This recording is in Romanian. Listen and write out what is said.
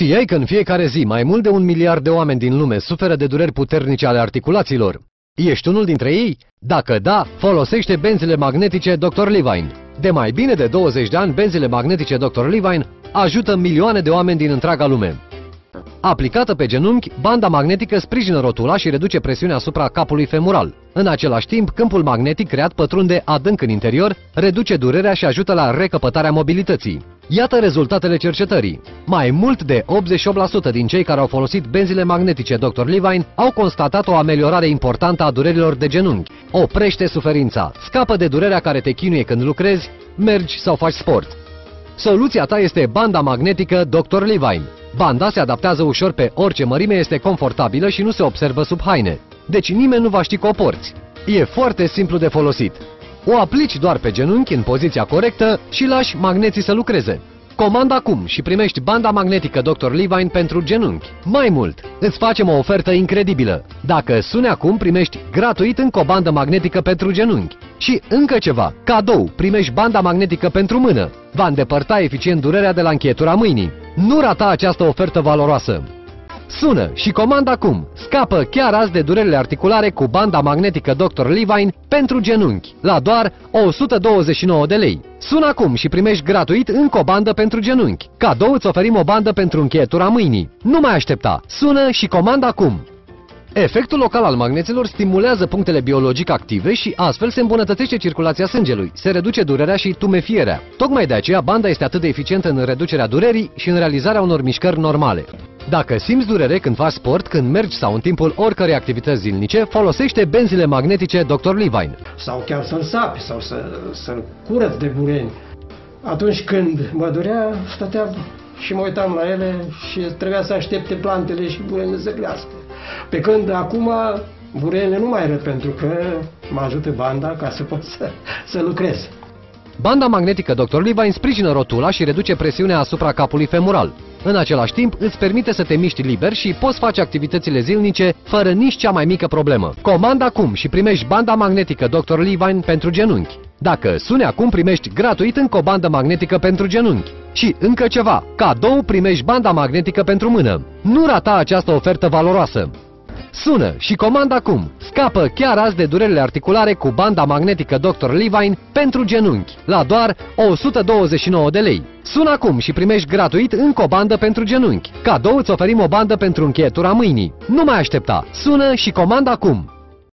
Știai că în fiecare zi mai mult de 1 miliard de oameni din lume suferă de dureri puternice ale articulațiilor? Ești unul dintre ei? Dacă da, folosește benzile magnetice Dr. Levine. De mai bine de 20 de ani, benzile magnetice Dr. Levine ajută milioane de oameni din întreaga lume. Aplicată pe genunchi, banda magnetică sprijină rotula și reduce presiunea asupra capului femural. În același timp, câmpul magnetic creat pătrunde adânc în interior, reduce durerea și ajută la recăpătarea mobilității. Iată rezultatele cercetării. Mai mult de 88% din cei care au folosit benzile magnetice Dr. Levine au constatat o ameliorare importantă a durerilor de genunchi. Oprește suferința, scapă de durerea care te chinuie când lucrezi, mergi sau faci sport. Soluția ta este banda magnetică Dr. Levine. Banda se adaptează ușor pe orice mărime, este confortabilă și nu se observă sub haine. Deci nimeni nu va ști că o porți. E foarte simplu de folosit. O aplici doar pe genunchi în poziția corectă și lași magneții să lucreze. Comanda acum și primești banda magnetică Dr. Levine pentru genunchi. Mai mult, îți facem o ofertă incredibilă. Dacă suni acum, primești gratuit încă o bandă magnetică pentru genunchi. Și încă ceva, cadou, primești banda magnetică pentru mână. Va îndepărta eficient durerea de la încheietura mâinii. Nu rata această ofertă valoroasă. Sună și comandă acum. Scapă chiar azi de durerile articulare cu banda magnetică Dr. Levine pentru genunchi, la doar 129 de lei. Sună acum și primești gratuit încă o bandă pentru genunchi. Cadou îți oferim o bandă pentru încheietura mâinii. Nu mai aștepta. Sună și comandă acum. Efectul local al magneților stimulează punctele biologic active și astfel se îmbunătățește circulația sângelui, se reduce durerea și tumefierea. Tocmai de aceea banda este atât de eficientă în reducerea durerii și în realizarea unor mișcări normale. Dacă simți durere când faci sport, când mergi sau în timpul oricărei activități zilnice, folosește benzile magnetice Dr. Levine. Sau chiar să însapi sau să curăț de bureni. Atunci când mă durea, stăteam și mă uitam la ele și trebuia să aștepte plantele și burenile să crească. Pe când acum burenile nu mai răd pentru că mă ajută banda ca să pot să lucrez. Banda magnetică Dr. Levine sprijină rotula și reduce presiunea asupra capului femural. În același timp, îți permite să te miști liber și poți face activitățile zilnice fără nici cea mai mică problemă. Comanda acum și primești banda magnetică Dr. Levine pentru genunchi. Dacă suni acum, primești gratuit încă o bandă magnetică pentru genunchi. Și încă ceva, cadou primești banda magnetică pentru mână. Nu rata această ofertă valoroasă. Sună și comandă acum. Scapă chiar azi de durerile articulare cu banda magnetică Dr. Levine pentru genunchi, la doar 129 de lei. Sună acum și primești gratuit încă o bandă pentru genunchi. Cadou îți oferim o bandă pentru încheietura mâinii. Nu mai aștepta. Sună și comandă acum.